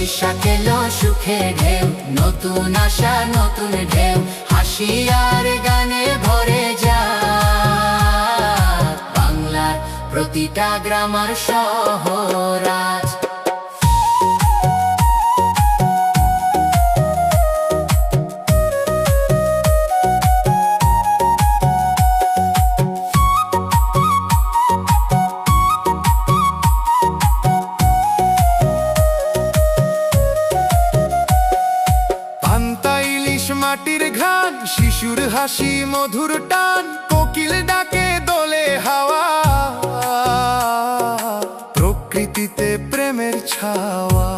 বৈশাখ এলো সুখে ঢেউ, নতুন আশা নতুন ঢেউ, হাসি আর গানে ভরে যায় বাংলার প্রতিটা গ্রাম আর শহর আজ। মাটির ঘ্রাণ, শিশুর হাসি, মধুর টান, কোকিল ডাকে দোলে হাওয়া, প্রকৃতিতে প্রেমের ছাওয়া।